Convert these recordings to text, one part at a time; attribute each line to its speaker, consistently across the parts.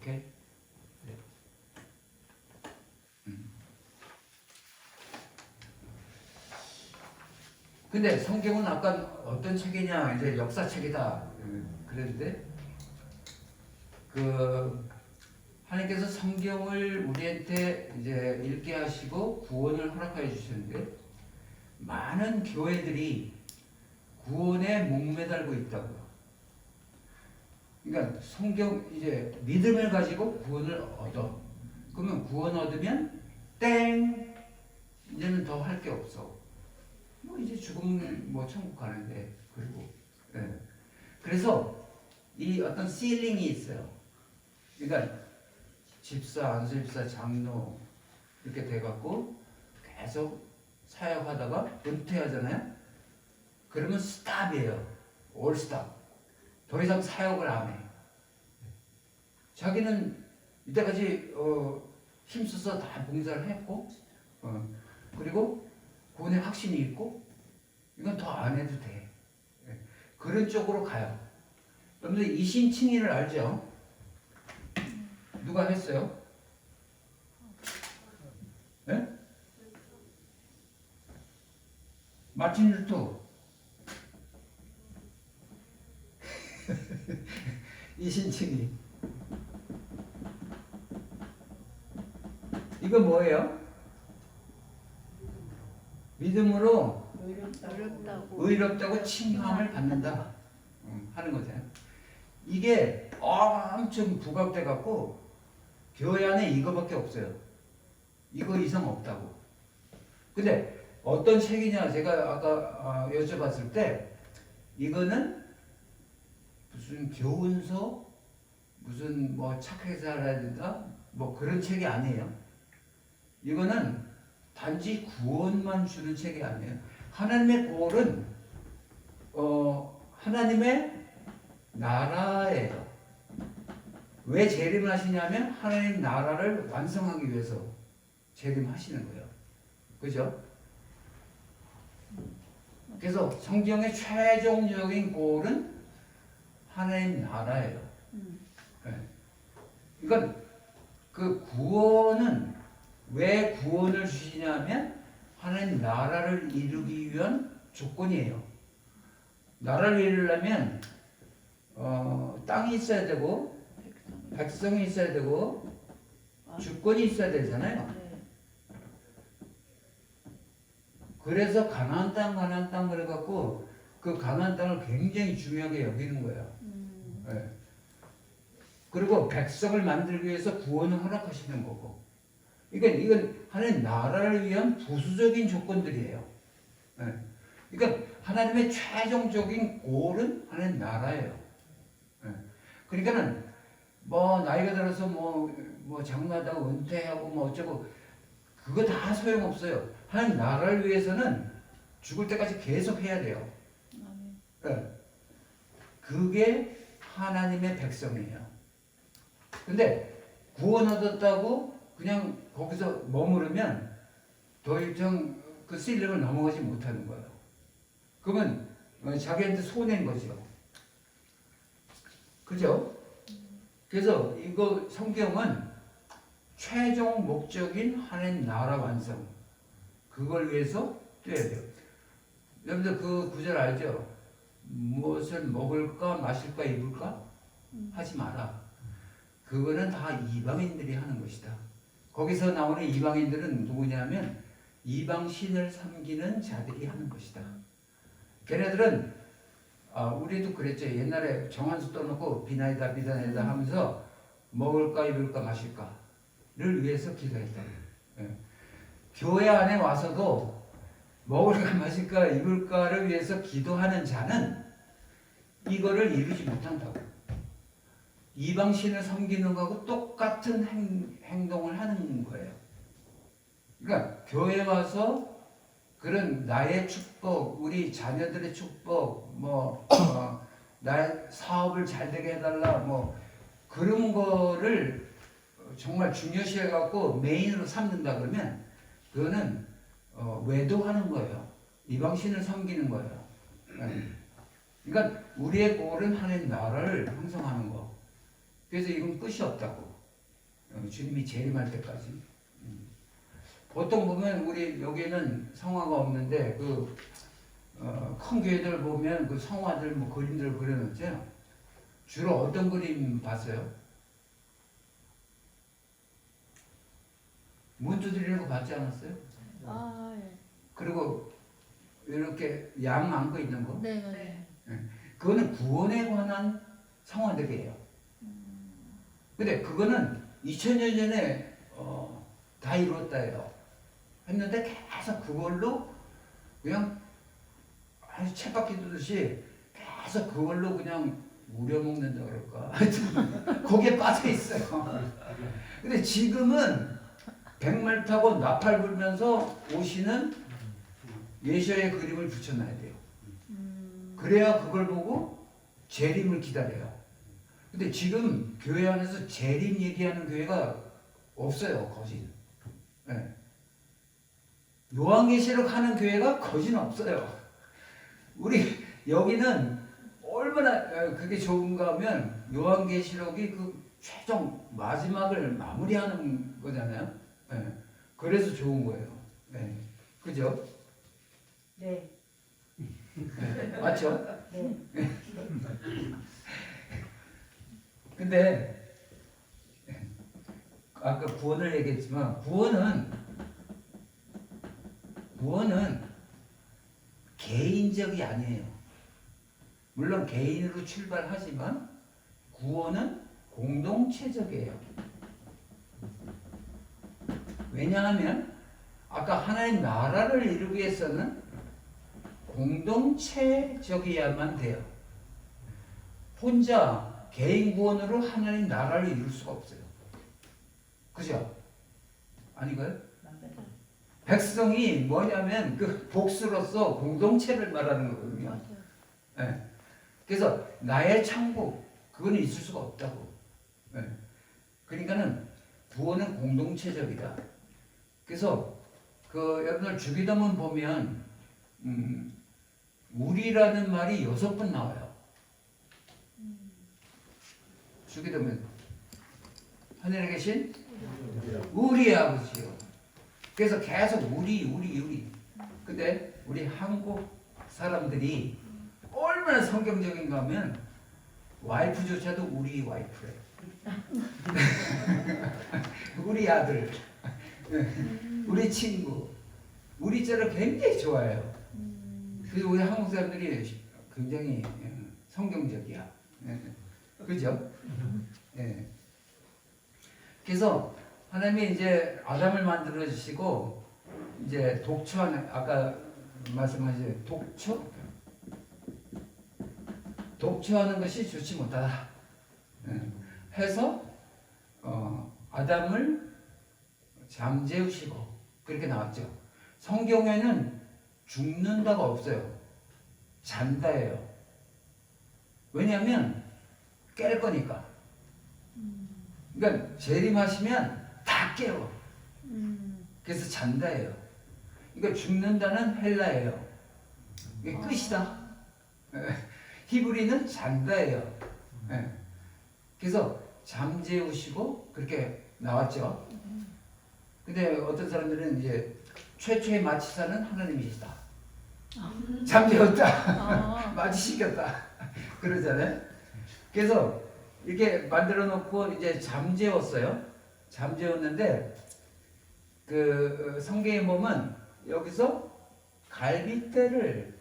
Speaker 1: 오케이? 네. 근데 성경은 아까 어떤 책이냐, 이제 역사책이다 그랬는데, 그 하나님께서 성경을 우리한테 이제 읽게 하시고 구원을 허락하여 주셨는데, 많은 교회들이 구원에 목매달고 있다고요. 그러니까 성경 이제 믿음을 가지고 구원을 얻어. 그러면 구원 얻으면 땡, 이제는 더 할 게 없어. 뭐 이제 죽으면 뭐 천국 가는데. 그리고 그래서 이 어떤 실링이 있어요. 그러니까 집사, 안수집사, 장로 이렇게 돼갖고 계속 사역하다가 은퇴하잖아요. 그러면 스탑이에요. 올 스탑. 더 이상 사역을 안 해. 자기는 이때까지 힘써서 다 봉사를 했고, 그리고 구원의 확신이 있고, 이건 더 안 해도 돼. 그런 쪽으로 가요. 여러분들 이신칭의를 알죠? 누가 했어요? 네? 마틴 루터. 이신칭의. 이거 뭐예요? 믿음으로 의롭다고 칭함을 받는다 하는 거잖아요. 이게 엄청 부각돼 갖고 교회 안에 이거밖에 없어요. 이거 이상 없다고. 근데 어떤 책이냐, 제가 아까 여쭤봤을 때 이거는 무슨 교훈서, 무슨 뭐 착하게 살아야 된다, 뭐 그런 책이 아니에요. 이거는 단지 구원만 주는 책이 아니에요. 하나님의 꼴은 하나님의 나라예요. 왜 재림하시냐면 하나님 나라를 완성하기 위해서 재림하시는 거예요. 그죠? 그래서 성경의 최종적인 꼴은 하나님 나라예요. 그러니까 그 구원은 왜 구원을 주시냐면 하나님 나라를 이루기 위한 조건이에요. 나라를 이루려면 땅이 있어야 되고 백성이 있어야 되고 주권이 있어야 되잖아요. 그래서 가나안 땅 그래갖고 그 가나안 땅을 굉장히 중요하게 여기는 거예요. 네. 그리고 백성을 만들기 위해서 구원을 허락하시는 거고. 그러니까 이건 하나님 나라를 위한 부수적인 조건들이에요. 네. 그러니까 하나님의 최종적인 골은 하나님 나라예요. 네. 그러니까는 뭐 나이가 들어서 뭐 장로하다고 은퇴하고 뭐 어쩌고 그거 다 소용없어요. 하나님 나라를 위해서는 죽을 때까지 계속 해야 돼요. 네. 그게 하나님의 백성이에요. 근데 구원 얻었다고 그냥 거기서 머무르면 더 이상 그 실력을 넘어가지 못하는 거예요. 그러면 자기한테 손해인 거죠. 그죠? 그래서 이거 성경은 최종 목적인 하나님 나라 완성, 그걸 위해서 뛰어야 돼요. 여러분들 그 구절 알죠? 무엇을 먹을까 마실까 입을까 하지 마라. 그거는 다 이방인들이 하는 것이다. 거기서 나오는 이방인들은 누구냐면 이방 신을 섬기는 자들이 하는 것이다. 걔네들은 우리도 그랬죠. 옛날에 정한수 떠놓고 비나이다 비단이다 하면서 먹을까 입을까 마실까를 위해서 기도했다. 예. 교회 안에 와서도 먹을까 마실까 입을까를 위해서 기도하는 자는 이거를 이루지 못한다고. 이방신을 섬기는 거하고 똑같은 행동을 하는 거예요. 그러니까 교회 와서 그런 나의 축복, 우리 자녀들의 축복, 나의 사업을 잘 되게 해달라, 뭐 그런 거를 정말 중요시해 갖고 메인으로 삼는다 그러면 그거는 외도하는 거예요. 이방신을 섬기는 거예요. 그러니까 우리의 골은 하나님 나라를 형성하는 거. 그래서 이건 끝이 없다고. 주님이 재림할 때까지. 보통 보면 우리 여기는 성화가 없는데 큰 교회들 보면 그 성화들 뭐 그림들 그려놓죠. 주로 어떤 그림 봤어요? 문 두드리는 거 봤지 않았어요?
Speaker 2: 아, 예.
Speaker 1: 그리고 이렇게 양 안고 있는 거.
Speaker 2: 네, 네.
Speaker 1: 그거는 구원에 관한 성화들이에요. 근데 그거는 2000년 전에 다 이뤘다요. 했는데 계속 그걸로 그냥 아주 쳇바퀴 두듯이 계속 그걸로 그냥 우려먹는다 그럴까. 하여튼 거기에 빠져 있어요. 근데 지금은 백말 타고 나팔 불면서 오시는 예수의 그림을 붙여놔야 돼요. 그래야 그걸 보고 재림을 기다려요. 근데 지금 교회 안에서 재림 얘기하는 교회가 없어요. 거진. 네. 요한계시록 하는 교회가 거진 없어요. 우리 여기는 얼마나 그게 좋은가 하면 요한계시록이 그 최종 마지막을 마무리하는 거잖아요. 네. 그래서 좋은 거예요. 네. 그죠?
Speaker 3: 네.
Speaker 1: 네. 맞죠?
Speaker 3: 네.
Speaker 1: 근데 아까 구원을 얘기했지만 구원은 개인적이 아니에요. 물론 개인으로 출발하지만 구원은 공동체적이에요. 왜냐하면 아까 하나님 나라를 이루기 위해서는 공동체적이어야만 돼요. 혼자 개인 구원으로 하나님 나라를 이룰 수가 없어요. 그죠? 아닌가요? 백성이 뭐냐면 그 복수로서 공동체를 말하는 거거든요. 네. 그래서 나의 천국 그거는 있을 수가 없다고. 네. 그러니까는 구원은 공동체적이다. 그래서 여러분들 주기도문 보면 우리라는 말이 6번 나와요. 주기도문 하늘에 계신 우리 아버지요. 그래서 계속 우리. 근데 우리 한국 사람들이 얼마나 성경적인가 하면 와이프조차도 우리 와이프래. 우리 아들, 우리 친구, 우리 자를 굉장히 좋아해요. 그래서 우리 한국 사람들이 굉장히 성경적이야. 그죠? 예. 그래서 하나님이 이제 아담을 만들어 주시고 이제 독초하는 아까 말씀하신 독초하는 것이 좋지 못하다. 해서 아담을 잠재우시고 그렇게 나왔죠. 성경에는 죽는다가 없어요. 잔다예요. 왜냐하면 깰 거니까. 그러니까 재림하시면 다 깨워. 그래서 잔다예요. 그러니까 죽는다는 헬라예요. 이게 끝이다. 히브리는 잔다예요. 그래서 잠재우시고 그렇게 나왔죠. 근데 어떤 사람들은 이제 최초의 마치사는 하나님이시다. 잠재웠다. 마치시켰다. 그러잖아요. 그래서 이렇게 만들어 놓고 이제 잠재웠어요. 잠재웠는데 성경에 보면 여기서 갈빗대를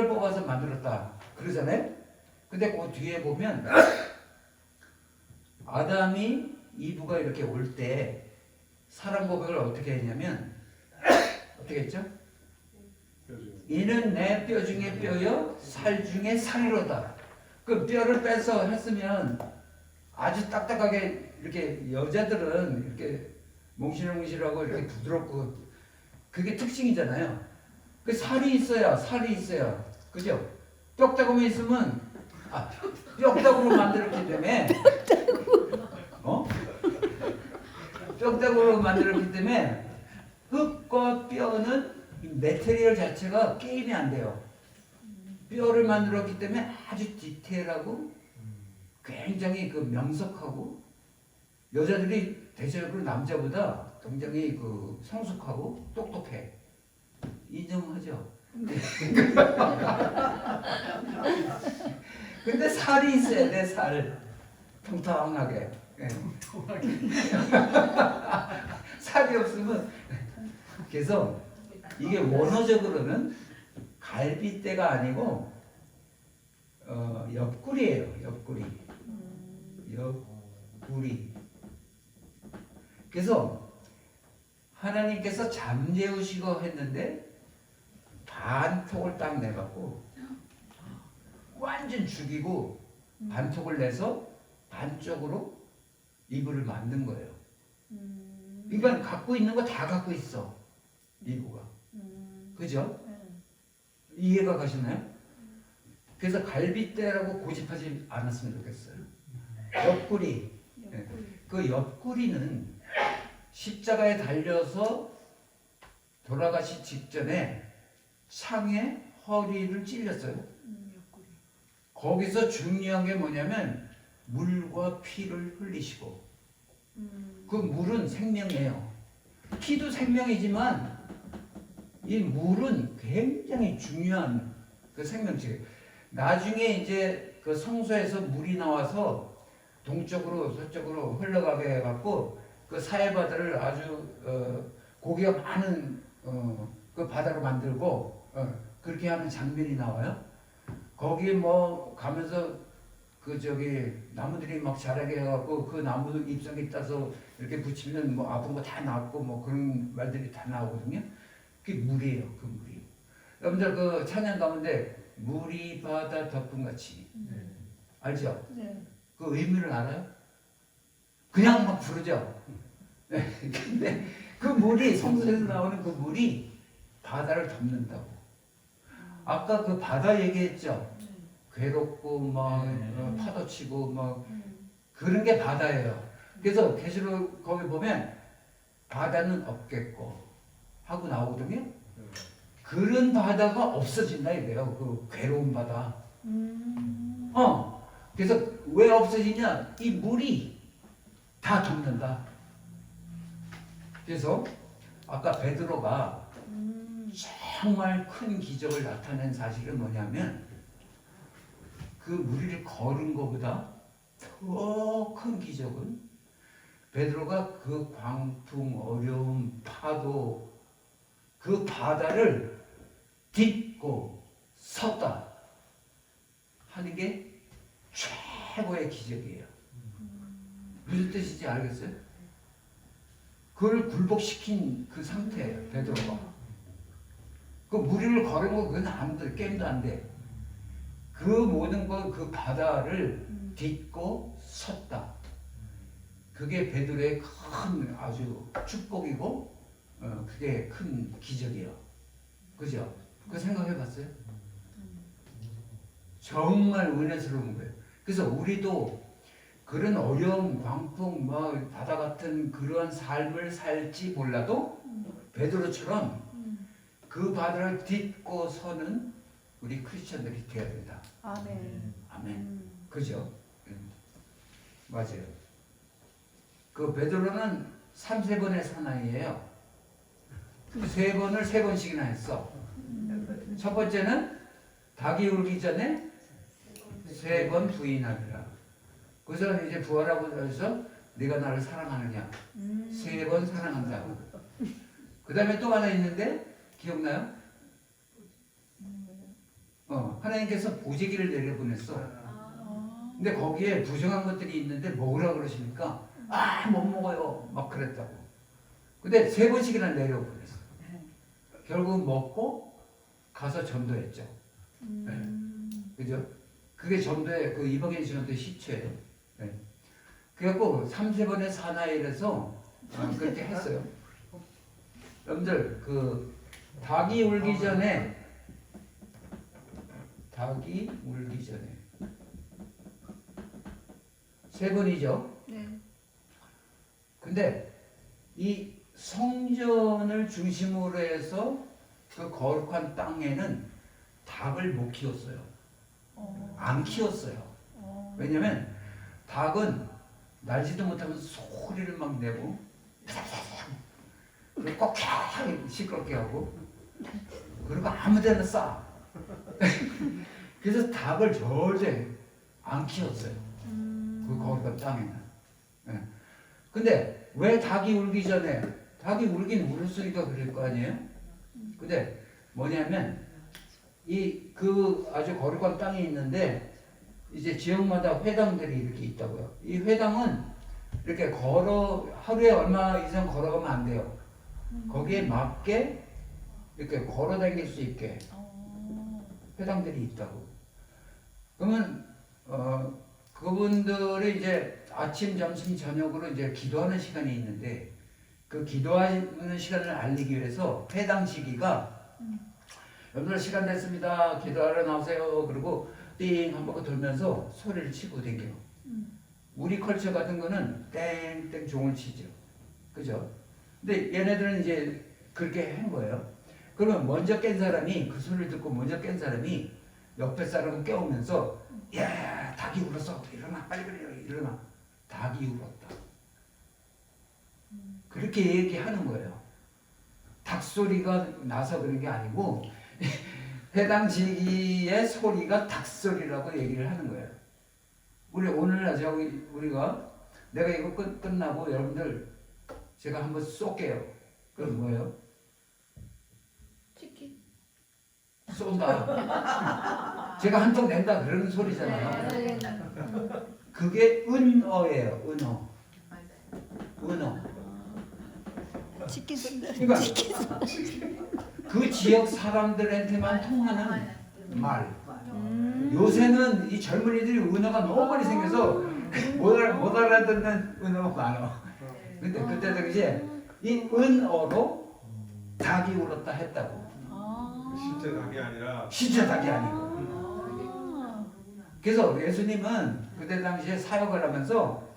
Speaker 1: 뽑아서 만들었다 그러잖아요. 근데 그 뒤에 보면 아담이 이브가 이렇게 올 때 사랑 고백을 어떻게 했냐면 어떻게 했죠? 이는 내 뼈 중에 뼈여 살 중에 살이로다. 그 뼈를 빼서 했으면 아주 딱딱하게 이렇게 여자들은 이렇게 몽실몽실하고 이렇게 부드럽고 그게 특징이잖아요. 그 살이 있어야 그죠? 뼈다구만 있으면 뼈다구로 만들었기 때문에 뼈다구로 만들었기 때문에 흙과 뼈는 이 메테리얼 자체가 게임이 안 돼요. 뼈를 만들었기 때문에 아주 디테일하고 굉장히 그 명석하고 여자들이 대체적으로 남자보다 굉장히 그 성숙하고 똑똑해. 인정하죠? 근데 살이 있어야 돼, 살. 통통하게. 예. 살이 없으면. 그래서 이게 원어적으로는 갈빗대가 아니고 옆구리예요. 옆구리. 옆구리. 그래서 하나님께서 잠재우시고 했는데 반톡을 딱 내갖고 완전 죽이고 반톡을 내서 반쪽으로 이불을 만든 거예요. 그러니까 갖고 있는 거 다 갖고 있어. 이구가. 그죠? 이해가 가시나요? 그래서 갈빗대라고 고집하지 않았으면 좋겠어요. 옆구리. 그 옆구리는 십자가에 달려서 돌아가시 직전에 창에 허리를 찔렸어요. 거기서 중요한 게 뭐냐면 물과 피를 흘리시고 그 물은 생명이에요. 피도 생명이지만 이 물은 굉장히 중요한 그 생명체. 나중에 이제 그 성소에서 물이 나와서 동쪽으로 서쪽으로 흘러가게 해갖고 그 사해 바다를 아주 고기가 많은 그 바다로 만들고 그렇게 하는 장면이 나와요. 거기 뭐 가면서 그 저기 나무들이 막 자라게 해갖고 그 나무 잎사귀 따서 이렇게 붙이면 뭐 아픈 거 다 낫고 뭐 그런 말들이 다 나오거든요. 그게 물이에요. 그 물이. 여러분들 그 찬양 가운데 물이 바다 덮음같이 알죠?
Speaker 3: 네.
Speaker 1: 그 의미를 알아요? 그냥 막 부르죠. 근데 그 물이 성서에서 나오는 그 물이 바다를 덮는다고. 아까 그 바다 얘기했죠. 괴롭고 막 파도 치고 막 그런 게 바다예요. 그래서 계시록 거기 보면 바다는 없겠고 하고 나오거든요. 그런 바다가 없어진다 이래요. 그 괴로운 바다. 그래서 왜 없어지냐? 이 물이 다 덮는다. 그래서 아까 베드로가 정말 큰 기적을 나타낸 사실은 뭐냐면 그 무리를 걸은 것보다 더 큰 기적은 베드로가 그 광풍, 어려움, 파도 그 바다를 딛고 섰다 하는 게 최고의 기적이에요. 무슨 뜻인지 알겠어요? 그걸 굴복시킨 그 상태예요. 베드로가. 그 무리를 걸은 거 그건 아무도 게임도 안 돼. 그 모든 것 그 바다를 딛고 섰다. 그게 베드로의 큰 아주 축복이고 그게 큰 기적이에요. 그죠? 그 생각해 봤어요? 정말 은혜스러운 거예요. 그래서 우리도 그런 어려움, 광풍, 뭐 바다 같은 그런 삶을 살지 몰라도 베드로처럼 그 바다를 딛고 서는 우리 크리스천들이 되어야 된다.
Speaker 3: 아멘.
Speaker 1: 아멘. 그죠? 맞아요. 그 베드로는 3-4번의 사나이예요. 3번을 3번씩이나 했어. 첫 번째는 닭이 울기 전에 3번 부인하리라. 그래서 이제 부활하고 나서 네가 나를 사랑하느냐 3번 사랑한다고. 그 다음에 또 하나 있는데 기억나요? 하나님께서 보재기를 내려보냈어. 근데 거기에 부정한 것들이 있는데 먹으라 그러시니까 못 먹어요 막 그랬다고. 근데 3번씩이나 내려보냈어. 결국 먹고 가서 전도했죠. 그죠? 그게 전도의 그 이방인 전도의 시초예요. 네. 그래갖고 3-4번의 사나이라서 그렇게 했어요. 여러분들 그 닭이 울기 전에 닭이 울기 전에 3번이죠.
Speaker 3: 네.
Speaker 1: 근데 이 성전을 중심으로 해서 그 거룩한 땅에는 닭을 못 키웠어요.
Speaker 3: 어.
Speaker 1: 안 키웠어요.
Speaker 3: 어.
Speaker 1: 왜냐면 닭은 날지도 못하면서 소리를 막 내고 그리고 꼭 시끄럽게 하고 그리고 아무데나 싸. 그래서 닭을 절대 안 키웠어요. 그 거기가 땅에는. 예. 근데 왜 닭이 울기 전에 닭이 울긴 울었으니까 그럴 거 아니에요? 근데 뭐냐면 이 그 아주 거룩한 땅이 있는데 이제 지역마다 회당들이 이렇게 있다고요. 이 회당은 이렇게 하루에 얼마 이상 걸어가면 안 돼요. 거기에 맞게 이렇게 걸어 다닐 수 있게 회당들이 있다고. 그러면 그분들이 이제 아침, 점심, 저녁으로 이제 기도하는 시간이 있는데 그 기도하는 시간을 알리기 위해서 회당 시기가 여러분들 시간 됐습니다. 기도하러 나오세요. 그리고 띵 한 바퀴 돌면서 소리를 치고 댕겨요. 우리 컬처 같은 거는 땡땡 종을 치죠. 그죠? 근데 얘네들은 이제 그렇게 한 거예요. 그러면 먼저 깬 사람이 그 소리를 듣고 먼저 깬 사람이 옆에 사람을 깨우면서 야 닭이 울었어. 일어나 빨리 일어나. 닭이 울었다. 그렇게 얘기하는 거예요. 닭 소리가 나서 그런 게 아니고 해당 시기의 소리가 닭 소리라고 얘기를 하는 거예요. 오늘 우리가 내가 이거 끝나고 여러분들 제가 한번 쏠게요. 그건 뭐예요?
Speaker 3: 치킨.
Speaker 1: 쏜다. 제가 한 통 낸다 그런 소리잖아요. 그게 은어예요. 은어.
Speaker 3: 치킨 쏜다.
Speaker 1: 그러니까 그 지역 사람들한테만 통하는 말. 요새는 이 젊은이들이 은어가 너무 많이 생겨서 못 알아듣는 은어가 많아. 근데 그때 당시에 이 은어로 닭이 울었다 했다고.
Speaker 2: 실제 닭이 아니라
Speaker 1: 실제 닭이 아니고. 그래서 예수님은 그때 당시에 사역을 하면서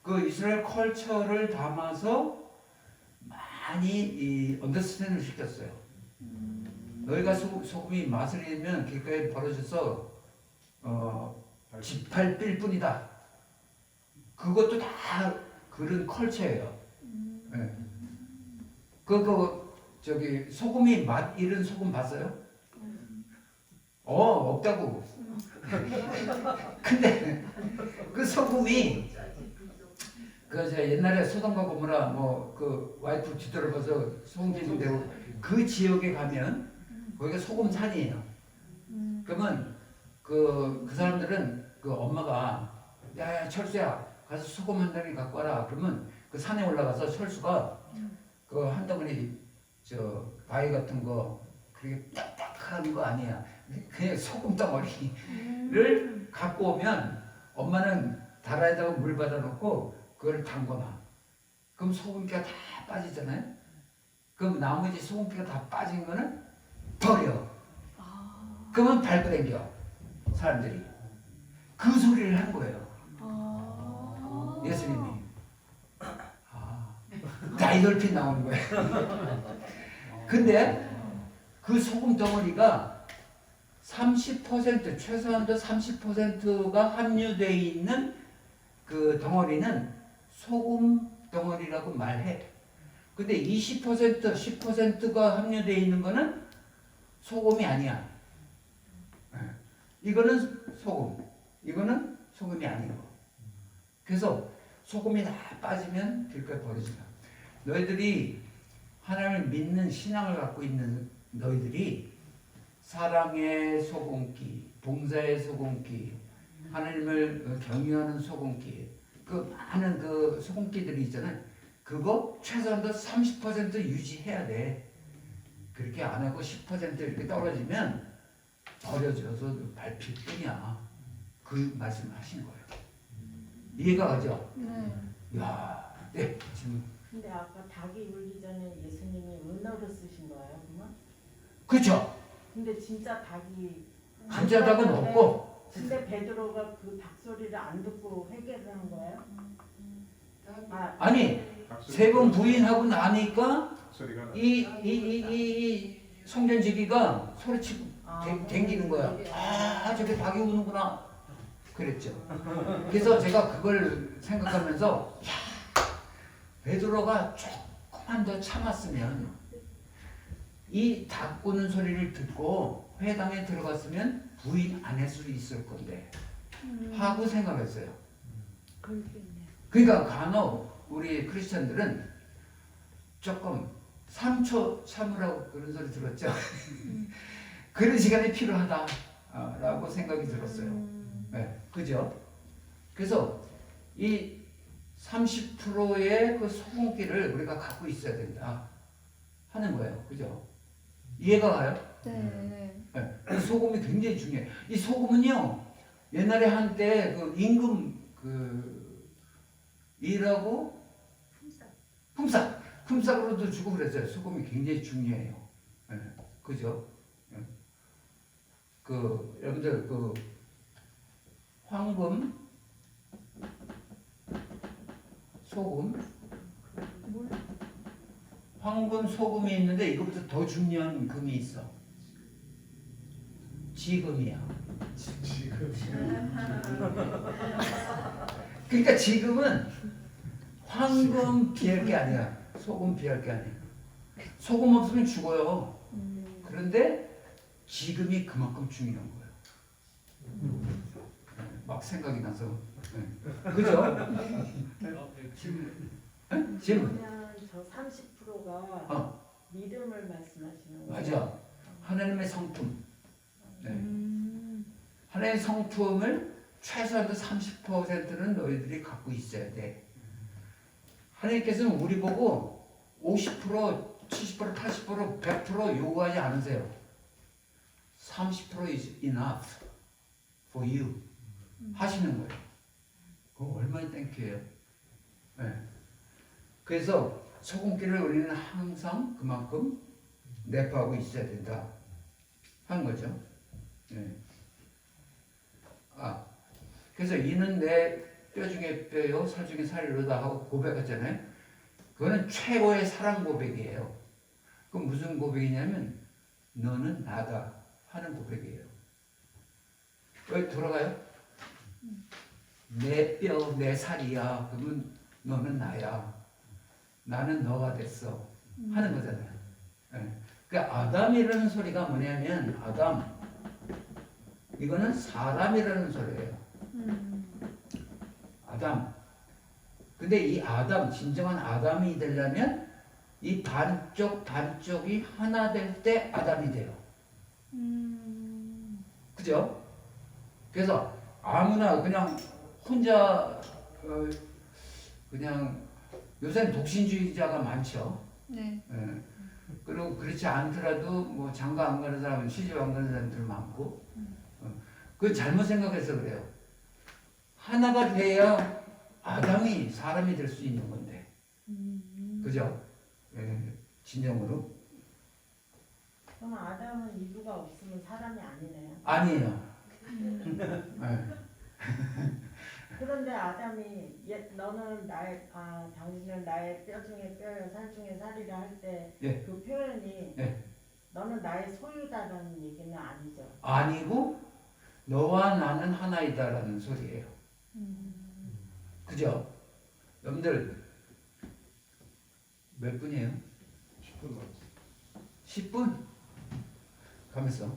Speaker 1: 그 이스라엘 컬처를 담아서 많이 이 언더스탠을 시켰어요. 너희가 소금이 맛을 잃으면 길가에 벌어져서 지팔 뿐이다. 그것도 다 그런 컬처예요. 네. 저기 소금이 맛 잃은 소금 봤어요? 없다고. 근데 그 소금이 옛날에 소돔과 고모라 그 와이프 뒤돌아봐서 소금 짓는 데고 그 지역에 가면 거기가 소금산이에요. 그러면 그 사람들은 그 엄마가 야 철수야 가서 소금 한 덩이 갖고 와라. 그러면 그 산에 올라가서 철수가 그 한 덩어리 바위 같은 거 그렇게 딱딱한 거 아니야. 그냥 소금 덩어리를 갖고 오면 엄마는 다라에다가 물 받아놓고 그걸 담궈놔. 그럼 소금기가 다 빠지잖아요. 그럼 나머지 소금기가 다 빠진 거는 버려. 그러면 밟고 당겨 사람들이. 그 소리를 한 거예요. 예수님이. 다이돌핀 나오는 거예요. 근데 그 소금 덩어리가 30% 최소한도 30%가 함유되어 있는 그 덩어리는 소금 덩어리라고 말해. 근데 20% 10%가 함유되어 있는 거는 소금이 아니야. 이거는 소금, 이거는 소금이 아니고. 그래서 소금이 다 빠지면 길가에 버려진다. 너희들이 하나님을 믿는 신앙을 갖고 있는 너희들이 사랑의 소금기, 봉사의 소금기, 하나님을 경유하는 소금기, 그 많은 그 소금기들이 있잖아요. 그거 최소한도 30% 유지해야 돼. 그렇게 안 하고 10% 이렇게 떨어지면 버려져서 밟힐 뿐이야. 그 말씀을 하신 거예요. 이해가 가죠?
Speaker 3: 네.
Speaker 1: 야, 네, 지금.
Speaker 4: 근데 아까 닭이 울기 전에 예수님이 은어를 쓰신 거예요, 그러면?
Speaker 1: 그렇죠.
Speaker 4: 근데 진짜 닭이
Speaker 1: 진짜 닭은 없고.
Speaker 4: 근데 베드로가 그 닭 소리를 안 듣고 회개를 한 거예요?
Speaker 1: 아니, 세 번 부인하고 나니까
Speaker 2: 소리가
Speaker 1: 이 성전지기가 소리치고 댕기는 거야. 아, 저게 닭이 우는구나. 그랬죠. 그래서 제가 그걸 생각하면서 야, 베드로가 조금만 더 참았으면 이 닭 우는 소리를 듣고 회당에 들어갔으면 부인 안 했을 수 있을 건데 하고 생각했어요.
Speaker 3: 그렇겠네.
Speaker 1: 그러니까 간혹 우리 크리스천들은 조금 3초 참으라고 그런 소리 들었죠. 그런 시간이 필요하다라고 생각이 들었어요. 네, 그죠? 그래서 이 30%의 그 소금기를 우리가 갖고 있어야 된다 하는 거예요. 그죠? 이해가 가요?
Speaker 3: 네.
Speaker 1: 네, 이 소금이 굉장히 중요해요. 이 소금은요, 옛날에 한때 그 임금 그 일하고 품삯으로도 주고 그랬어요. 소금이 굉장히 중요해요. 네, 그죠? 네. 그 여러분들 그 황금, 소금, 황금, 소금이 있는데 이것보다 더 중요한 금이 있어. 지금이야. 그러니까 지금은 황금 비할 게 아니야. 소금 비할 게 아니야. 소금 없으면 죽어요. 그런데 지금이 그만큼 중요한 거예요. 막 생각이 나서. 네. 그죠? 질문.
Speaker 4: 그러면 저 30%가 믿음을 말씀하시는 거예요?
Speaker 1: 맞아. 하나님의 성품. 네. 하나님의 성품을 최소한도 30%는 너희들이 갖고 있어야 돼. 하나님께서는 우리 보고 50%, 70%, 80%, 100% 요구하지 않으세요. 30% is enough for you 하시는 거예요. 그거 얼마나 땡큐예요. 네. 그래서 소금기를 우리는 항상 그만큼 내포하고 있어야 된다 하는 거죠. 네. 그래서 이는 내 뼈 중에 뼈요 살 중에 살이로다 하고 고백했잖아요. 그거는 최고의 사랑 고백이에요. 그 무슨 고백이냐면 너는 나다 하는 고백이에요. 왜 돌아가요? 내 뼈, 내 살이야. 그러면 너는 나야. 나는 너가 됐어. 하는 거잖아요. 네. 그 아담이라는 소리가 뭐냐면 아담. 이거는 사람이라는 소리예요. 아담. 근데 이 아담, 진정한 아담이 되려면 이 반쪽이 하나 될 때 아담이 돼요. 그죠? 그래서 아무나 그냥 혼자 그냥 요새는 독신주의자가 많죠.
Speaker 3: 네.
Speaker 1: 예. 그리고 그렇지 않더라도 뭐 장가 안 가는 사람은 시집 안 가는 사람들 많고 그건 잘못 생각해서 그래요. 하나가 돼야 아담이 사람이 될 수 있는 건데 그죠? 예. 진정으로
Speaker 4: 그럼 아담은 이브가 없으면 사람이 아니네요.
Speaker 1: 아니에요. 예.
Speaker 4: 그런데 아담이 너는 당신은 나의 뼈 중에 뼈요 살 중에 살이라 할 때 그
Speaker 1: 예.
Speaker 4: 표현이
Speaker 1: 예.
Speaker 4: 너는 나의 소유다라는 얘기는 아니죠.
Speaker 1: 아니고 너와 나는 하나이다라는 소리예요. 그죠? 여러분들 몇 분이에요?
Speaker 2: 10분
Speaker 1: 10분? 가면서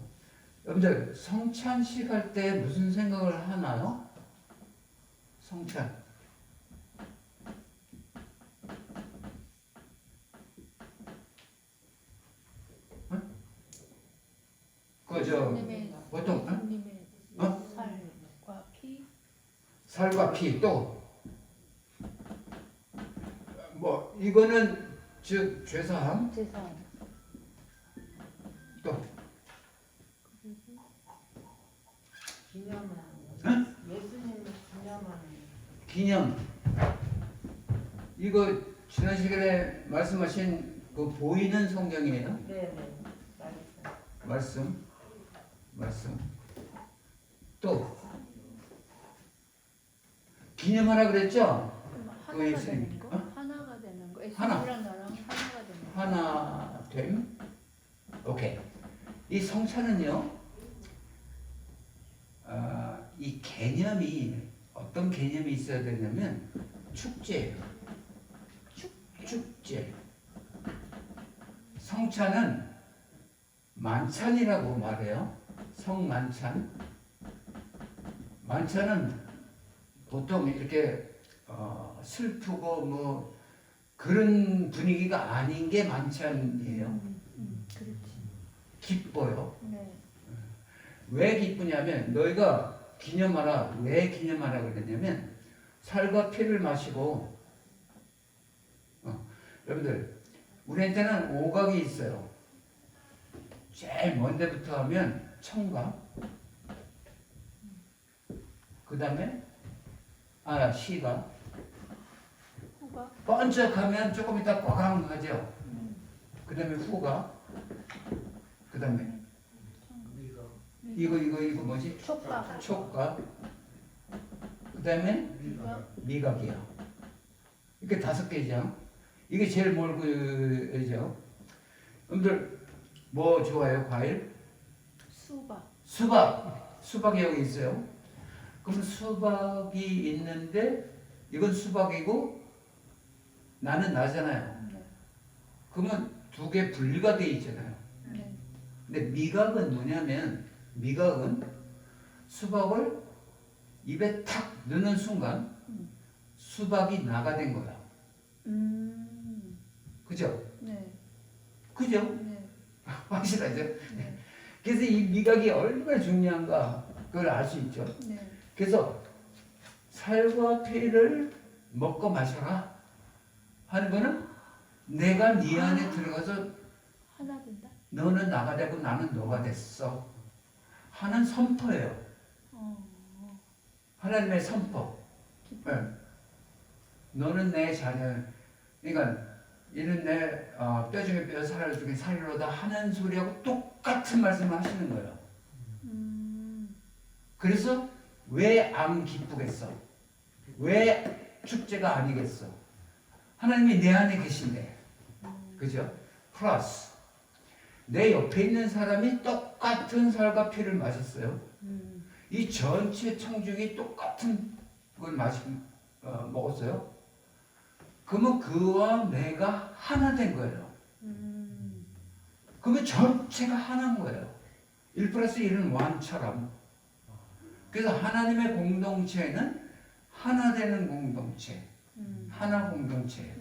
Speaker 1: 여러분들 성찬식 할 때 무슨 생각을 하나요? 성찬 응? 그저 보통
Speaker 3: 예수님의
Speaker 1: 어?
Speaker 3: 살과 피.
Speaker 1: 살과 피 또 뭐 이거는 즉 죄사함
Speaker 3: 제사.
Speaker 1: 또
Speaker 4: 기념을 하는 거죠.
Speaker 1: 응?
Speaker 4: 예수님을 기념하는 거죠.
Speaker 1: 기념 이거 지난 시간에 말씀하신 그 보이는 성경이에요.
Speaker 4: 네네. 말씀.
Speaker 1: 말씀 또 기념하라 그랬죠?
Speaker 3: 하나가
Speaker 1: 예수님.
Speaker 3: 되는 거?
Speaker 1: 어?
Speaker 3: 하나가 되는 거.
Speaker 1: 하나.
Speaker 3: 예수님이랑 나랑 하나가 되는 거.
Speaker 1: 하나 됨. 오케이. 이 성찬은요 이 개념이 어떤 개념이 있어야 되냐면 축제예요. 축제. 성찬은 만찬이라고 말해요. 성만찬. 만찬은 보통 이렇게 슬프고 뭐 그런 분위기가 아닌 게 만찬이에요.
Speaker 3: 그렇지.
Speaker 1: 기뻐요.
Speaker 3: 네.
Speaker 1: 왜 기쁘냐면 너희가 기념하라. 왜 기념하라 그랬냐면 살과 피를 마시고 여러분들 우리한테는 오각이 있어요. 제일 먼 데부터 하면 청각, 그 다음에 시각,
Speaker 3: 후가.
Speaker 1: 번쩍하면 조금 이따 꽝하죠. 그 다음에 후각, 그 다음에 이거 뭐지?
Speaker 3: 촉각.
Speaker 1: 촉각, 그 다음에
Speaker 3: 미각.
Speaker 1: 미각이야. 이게 5개죠. 이게 제일 멀고죠. 여러분들 뭐 좋아해요? 과일?
Speaker 3: 수박.
Speaker 1: 수박이 여기 있어요. 그럼 수박이 있는데 이건 수박이고 나는 나잖아요.
Speaker 3: 네.
Speaker 1: 그러면 2개 분리가 돼 있잖아요.
Speaker 3: 네.
Speaker 1: 근데 미각은 뭐냐면 미각은 수박을 입에 탁 넣는 순간 수박이 나가 된 거야. 그죠?
Speaker 3: 네.
Speaker 1: 그죠?
Speaker 3: 네.
Speaker 1: 확실하죠?
Speaker 3: 네.
Speaker 1: 그래서 이 미각이 얼마나 중요한가 그걸 알 수 있죠.
Speaker 3: 네.
Speaker 1: 그래서 살과 피를 먹고 마셔라 하는 거는 내가 네 안에 들어가서
Speaker 3: 하나 된다.
Speaker 1: 너는 나가 되고 나는 너가 됐어 하는 선포예요. 하나님의 선포. 네. 너는 내 자녀. 그러니까 이는 내 뼈 중에 뼈 살 중에 살이로다 하는 소리하고 똑같은 말씀을 하시는 거예요. 그래서 왜 안 기쁘겠어? 왜 축제가 아니겠어? 하나님이 내 안에 계신데. 그죠? 플러스 내 옆에 있는 사람이 똑같은 살과 피를 마셨어요. 이 전체 청중이 똑같은 걸 먹었어요. 그러면 그와 내가 하나 된 거예요. 그러면 전체가 하나인 거예요. 1 플러스 1은 1처럼. 그래서 하나님의 공동체는 하나 되는 공동체. 하나 공동체.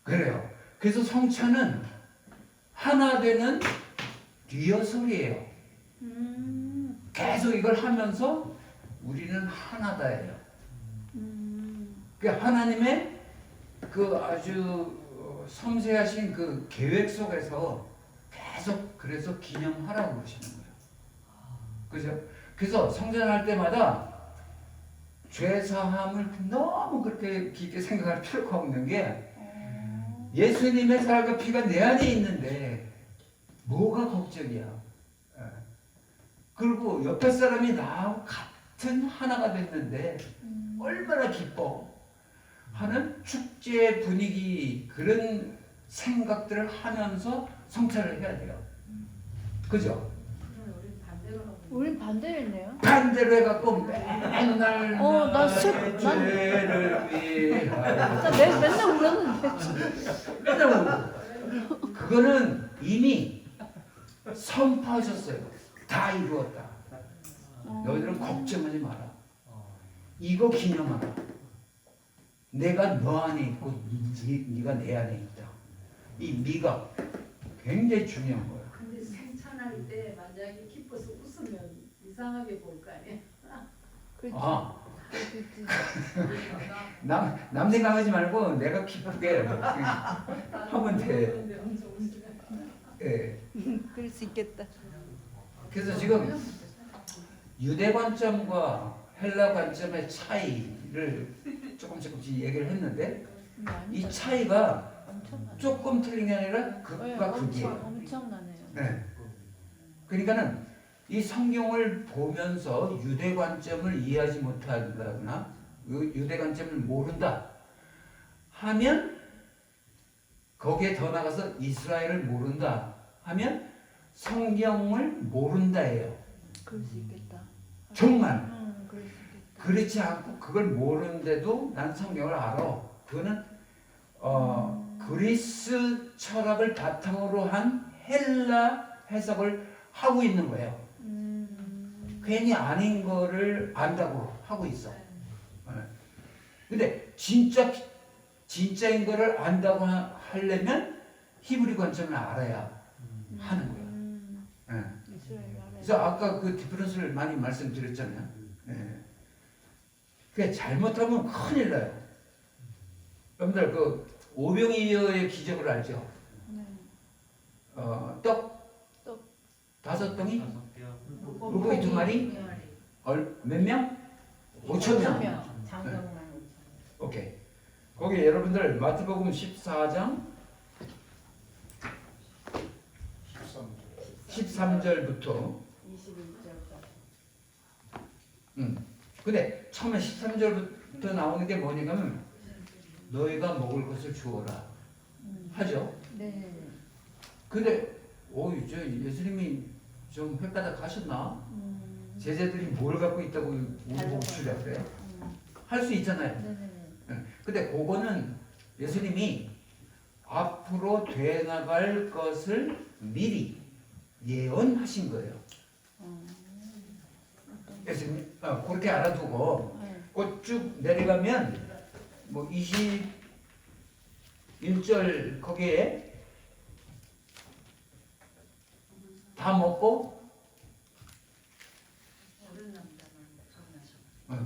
Speaker 1: 그래요. 그래서 성찬은 하나 되는 리허설이에요. 계속 이걸 하면서 우리는 하나다예요. 그 하나님의 그 아주 섬세하신 그 계획 속에서 계속 그래서 기념하라고 그러시는 거예요. 그죠? 그래서 성전할 때마다 죄사함을 너무 그렇게 깊게 생각할 필요가 없는 게 예수님의 살과 피가 내 안에 있는데 뭐가 걱정이야. 그리고 옆에 사람이 나하고 같은 하나가 됐는데 얼마나 기뻐 하는 축제 분위기 그런 생각들을 하면서 성찬을 해야 돼요. 그죠?
Speaker 3: 우린 반대였네요.
Speaker 1: 반대로 해갖고 맨날
Speaker 3: 나
Speaker 1: 죄를 위하여
Speaker 3: 나 맨날 울었는데.
Speaker 1: 맨날 울고 그거는 이미 선포하셨어요. 다 이루었다. 너희들은 걱정하지 마라. 이거 기념하라. 내가 너 안에 있고 네가 내 안에 있다. 이 미각 굉장히 중요한 거예요.
Speaker 5: 근데 생찬할 때 만약에 기뻐서 웃으면 이상하게 볼 거 아니에요?
Speaker 3: 그렇지. 그렇지.
Speaker 1: 남 생각하지 말고 내가 기쁘게 하면 돼. 예.
Speaker 3: 그럴 수 있겠다.
Speaker 1: 그래서 지금 유대 관점과 헬라 관점의 차이를 조금씩 얘기를 했는데 이 차이가
Speaker 3: 엄청나네.
Speaker 1: 조금 틀린 게 아니라 극과 극이에요.
Speaker 3: 엄청나네요.
Speaker 1: 네. 그러니까는 이 성경을 보면서 유대 관점을 이해하지 못한다거나 유대 관점을 모른다 하면 거기에 더 나가서 이스라엘을 모른다 하면 성경을 모른다예요.
Speaker 3: 그럴 수 있겠다.
Speaker 1: 정말 그렇지 않고 그걸 모르는데도 난 성경을 알아. 그거는 그리스 철학을 바탕으로 한 헬라 해석을 하고 있는 거예요. 괜히 아닌 거를 안다고 하고 있어. 근데 진짜인 거를 안다고 하려면 히브리 관점을 알아야 하는 거예요. 그래서 아까 그 디퍼런스를 많이 말씀드렸잖아요. 그게 잘못하면 큰일 나요. 여러분들 그 오병이어의 기적을 알죠? 떡 5덩이, 물고기 2마리, 몇 명? 5,000명.
Speaker 4: 장병만
Speaker 1: 오케이. 거기 여러분들 마태복음 14장 13절부터
Speaker 4: 21절까지.
Speaker 1: 근데 처음에 13절부터 나오는 게 뭐냐면 너희가 먹을 것을 주어라 하죠.
Speaker 3: 네.
Speaker 1: 근데 저 예수님이 좀 헷가닥 하셨나? 제자들이 뭘 갖고 있다고 우리 보고 주려고 그래? 할 수 있잖아요.
Speaker 3: 네네.
Speaker 1: 근데 그거는 예수님이 앞으로 돼 나갈 것을 미리 예언하신 거예요. 예수님 그렇게 알아두고 그 쭉 내려가면 뭐 21절 거기에 다 먹고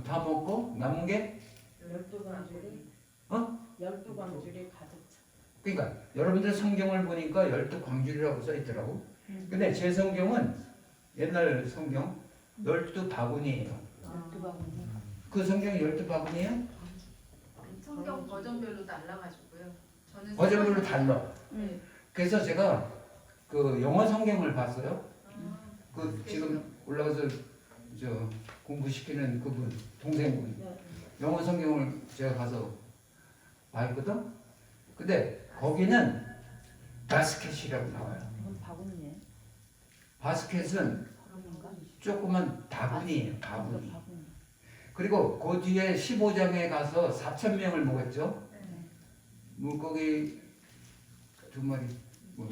Speaker 1: 다 먹고 남은 게
Speaker 4: 12광줄이
Speaker 1: 어?
Speaker 4: 12광줄이 가득 차.
Speaker 1: 그러니까 여러분들 성경을 보니까 12광줄이라고 써 있더라고. 근데 제 성경은 옛날 성경 12바구니예요.
Speaker 3: 12바구니.
Speaker 1: 그 성경이 12바구니예요?
Speaker 5: 성경 버전별로 달라가지고요. 저는
Speaker 1: 버전별로 달라.
Speaker 5: 네.
Speaker 1: 그래서 제가 그 영어 성경을 봤어요.
Speaker 5: 아,
Speaker 1: 그 지금 올라가서 저 공부시키는 그분 동생분 영어 성경을 제가 가서 봤거든. 근데 거기는 바스켓이라고 나와요.
Speaker 3: 그건 바구니네.
Speaker 1: 바스켓은
Speaker 3: 그런가?
Speaker 1: 조그만 바구니예요.
Speaker 3: 그러니까
Speaker 1: 바구니.
Speaker 3: 바구니.
Speaker 1: 그리고 그 뒤에 15장에 가서 4,000명을 먹었죠.
Speaker 5: 네.
Speaker 1: 물고기 2마리. 뭐.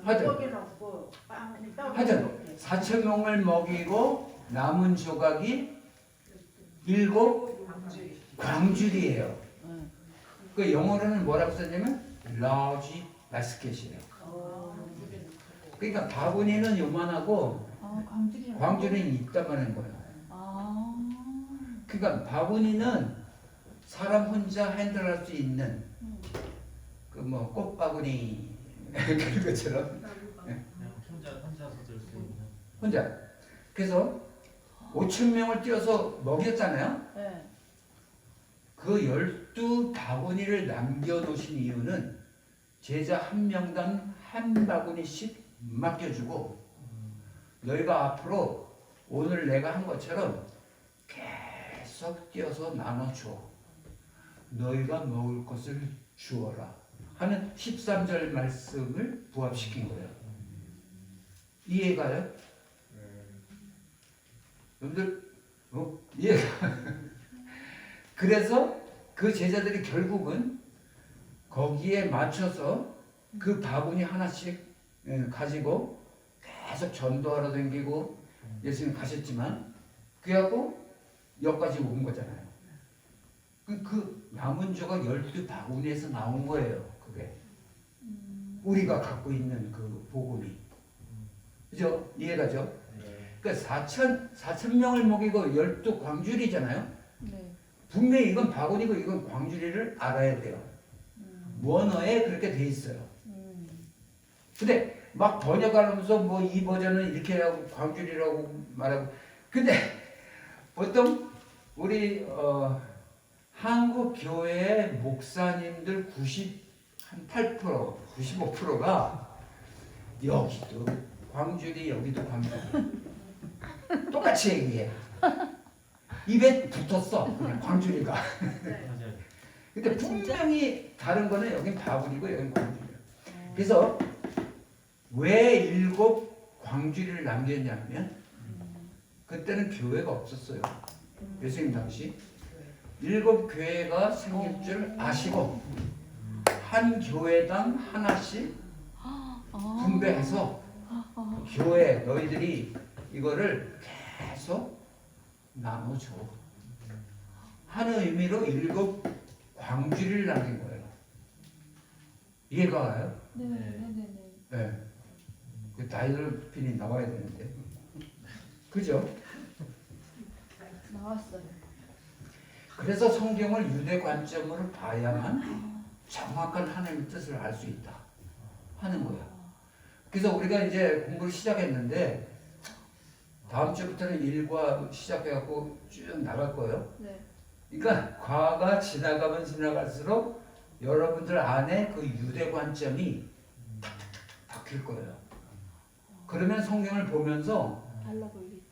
Speaker 4: 하여튼 물고기 넣고 빵 떡.
Speaker 1: 하여튼 4,000명을 먹이고 남은 조각이 7 광줄이에요.
Speaker 3: 응.
Speaker 1: 그 영어로는 뭐라고 썼냐면 large basket이에요. 그러니까 바구니는 요만하고
Speaker 3: 광줄이.
Speaker 1: 광줄은 있다마는 거예요. 그러니까 바구니는 사람 혼자 핸들할 수 있는 그 뭐 꽃바구니 그런 것처럼
Speaker 2: 그냥 혼자서 들 수 있는.
Speaker 1: 혼자. 그래서 5,000명을 띄워서 먹였잖아요.
Speaker 3: 네.
Speaker 1: 그 12바구니를 남겨놓으신 이유는 제자 한 명당 한 바구니씩 맡겨주고 너희가 앞으로 오늘 내가 한 것처럼 계속 띄어서 나눠줘. 너희가 먹을 것을 주어라 하는 13절 말씀을 부합시킨 거예요. 이해가요? 여러분들 이해가? 그래서 그 제자들이 결국은 거기에 맞춰서 그 바구니 하나씩 가지고 계속 전도하러 다니고 예수님 가셨지만 그래갖고 여기까지 온 거잖아요. 그 남은 조각 12바구니에서 나온 거예요. 그게 우리가 갖고 있는 그 복음이. 그죠? 이해가죠? 그러니까 4,000명을 먹이고 12광줄이잖아요.
Speaker 3: 네.
Speaker 1: 분명히 이건 바구니고 이건 광주리를 알아야 돼요. 원어에 그렇게 돼 있어요. 근데 막 번역하면서 뭐 이 버전은 이렇게 하고 광주리라고 말하고 근데 보통 우리 한국 교회의 목사님들 8%, 95%가 여기도 광주리 여기도 광주리 똑같이 얘기해. 입에 붙었어 그냥 광주리가.
Speaker 2: 맞아요.
Speaker 1: 근데 분명히 다른 거는 여긴 바구니고 여긴 광주리야. 그래서 왜 7 광주리를 남겼냐면 그때는 교회가 없었어요. 예수님 당시 7교회가 생길 줄 아시고 한 교회당 하나씩 분배해서 교회 너희들이 이거를 계속 나눠줘 하는 의미로 7 광주리를 남긴 거예요. 이해가 가요?
Speaker 3: 네네네네.
Speaker 1: 네. 그 다이얼핀이 나와야 되는데. 그죠?
Speaker 3: 나왔어요.
Speaker 1: 그래서 성경을 유대 관점으로 봐야만 정확한 하나님의 뜻을 알 수 있다 하는 거야. 그래서 우리가 이제 공부를 시작했는데 다음 주부터는 1과 시작해갖고 쭉 나갈 거예요.
Speaker 3: 네.
Speaker 1: 그러니까 과가 지나가면 지나갈수록 여러분들 안에 그 유대 관점이 바뀔 거예요. 그러면 성경을 보면서
Speaker 3: 달라 보이겠지.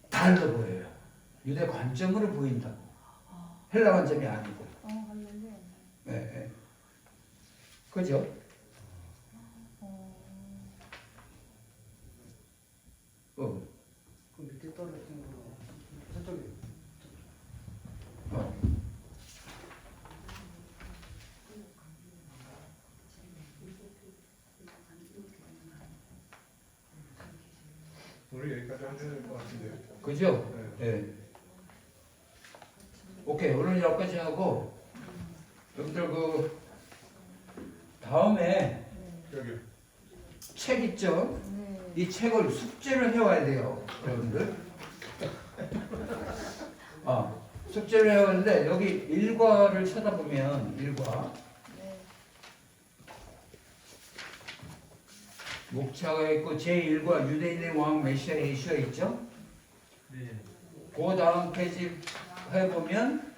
Speaker 1: 달라 보여요. 유대 관점으로 보인다고. 헬라 관점이 아니고.
Speaker 3: 할렐루야.
Speaker 1: 예, 예. 그죠?
Speaker 6: 그 밑에 떨어진 거 저쪽에
Speaker 1: 어.
Speaker 7: 우리 여기까지 하셔야 될 것 같은데요.
Speaker 1: 그죠?
Speaker 7: 네.
Speaker 1: 예. 오케이. 오늘 여기까지 하고, 여러분들 그, 다음에
Speaker 7: 여기
Speaker 1: 책 있죠?
Speaker 3: 네.
Speaker 1: 이 책을 숙제를 해와야 돼요, 여러분들. 숙제를 해야 하는데, 여기 일과를 찾아보면, 일과.
Speaker 3: 네.
Speaker 1: 목차가 있고, 제1과 유대인의 왕 메시아 예수가 있죠?
Speaker 2: 네.
Speaker 1: 그 다음 페이지 해보면,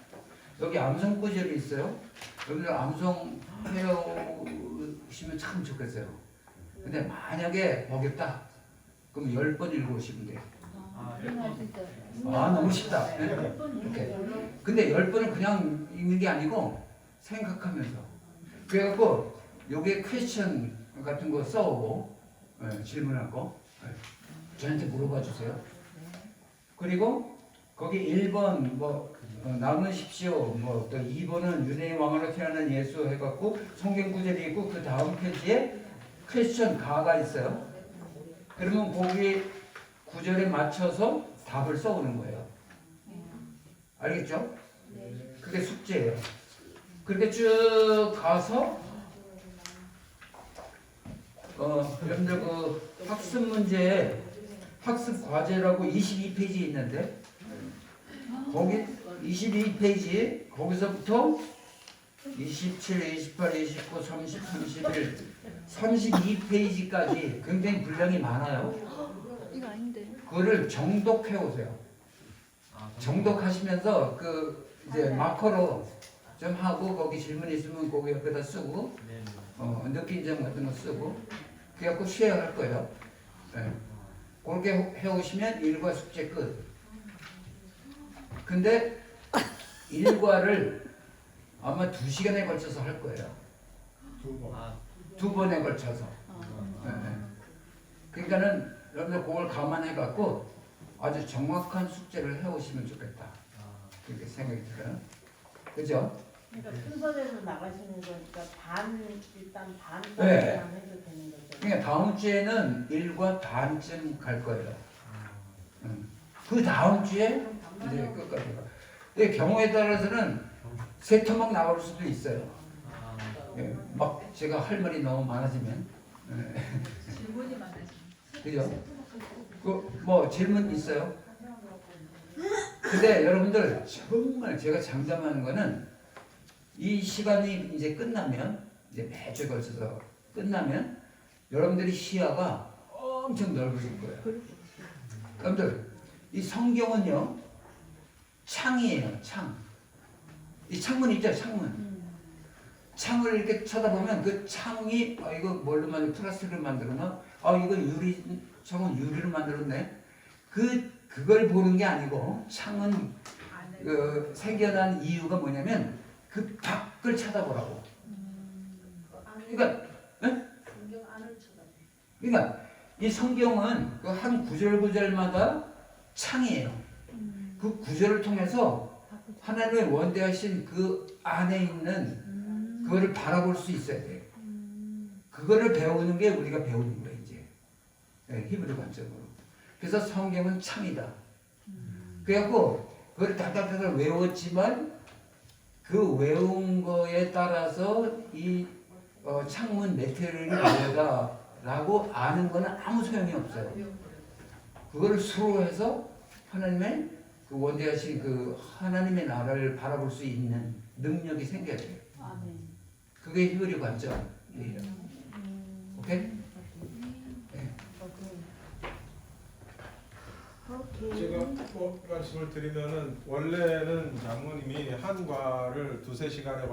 Speaker 1: 여기 암송 구절이 있어요. 여러분들 암송 해오시면 참 좋겠어요. 근데 만약에 어렵다, 그럼 10번 읽어오시면 돼요.
Speaker 3: 할수 있어요.
Speaker 1: 너무 쉽다. 네. 이렇게. 근데 10번은 그냥 읽는 게 아니고 생각하면서. 그래갖고 요게 퀘스천 같은 거 써오고 질문할 거 저한테 물어봐 주세요. 그리고 거기 1번 뭐 남으십시오. 뭐 또 2번은 유대인 왕으로 태어난 예수 해갖고 성경 구절이 있고 그 다음 페이지에 퀘스천 가가 있어요. 그러면 거기 구절에 맞춰서 답을 써오는 거예요. 알겠죠? 그게 숙제예요. 그렇게 쭉 가서 여러분들 그 학습 문제 학습 과제라고 22페이지 있는데 거기 22페이지 거기서부터 27, 28, 29, 30, 31, 32페이지까지 굉장히 분량이 많아요.
Speaker 3: 이거 아닌데.
Speaker 1: 그거를 정독해 오세요. 정독하시면서 그 이제 마커로 좀 하고 거기 질문 있으면 거기 옆에다 쓰고
Speaker 2: 네.
Speaker 1: 느낀 점 같은 거 쓰고 그래갖고 쉐어할 거예요. 네. 그렇게 해오시면 일과 숙제 끝. 근데 일과를 아마 2시간에 걸쳐서 할 거예요. 2번에 걸쳐서. 네. 그러니까는 여러분들 그걸 감안해갖고 아주 정확한 숙제를 해오시면 좋겠다. 그렇게 생각이 들어요. 그죠?
Speaker 4: 그러니까 순서대로 나가시는 거니까 일단 반
Speaker 1: 네.
Speaker 4: 정도만 해도 되는 거죠.
Speaker 1: 그러니까 다음 주에는 1과 반쯤 갈 거예요. 그 다음 주에 이제 끝까지 가. 근데 경우에 따라서는 세 토막 나올 수도 있어요. 예, 막 제가 할 말이 너무 많아지면.
Speaker 5: 질문이 많아지.
Speaker 1: 그죠? 그 뭐 질문 있어요? 근데 여러분들 정말 제가 장담하는 거는 이 시간이 이제 끝나면 이제 매주에 걸쳐서 끝나면 여러분들이 시야가 엄청 넓어질 거예요. 여러분들 이 성경은요 창이에요. 창. 이 창문 있죠? 창문. 창을 이렇게 쳐다보면 그 창이 이거 뭘로 만들 플라스틱을 만들었나? 이거 유리 창은 유리로 만들었네. 그걸 보는 게 아니고 창은 그 생겨난 이유가 뭐냐면 그 밖을 쳐다보라고. 그러니까
Speaker 5: 성경 안을 쳐다봐.
Speaker 1: 그러니까 이 성경은 그 한 구절 구절마다 창이에요. 그 구절을 통해서 하나님의 원대하신 그 안에 있는 그거를 바라볼 수 있어야 돼. 그거를 배우는 게 우리가 배우는 거야 이제. 네, 히브리 관점으로. 그래서 성경은 참이다. 그래갖고 그걸 다닥다닥 외웠지만 그 외운 거에 따라서 이 창문 메테리얼이 뭐다라고 아는 거는 아무 소용이 없어요. 그거를 수로해서 하나님의 그 원대하신 그 하나님의 나라를 바라볼 수 있는 능력이 생겨야 돼요.
Speaker 5: 아멘.
Speaker 1: 그게 히브리 관점이에요. 오케이?
Speaker 7: 제가 말씀을 드리면은 원래는 장모님이 한과를 2-3시간에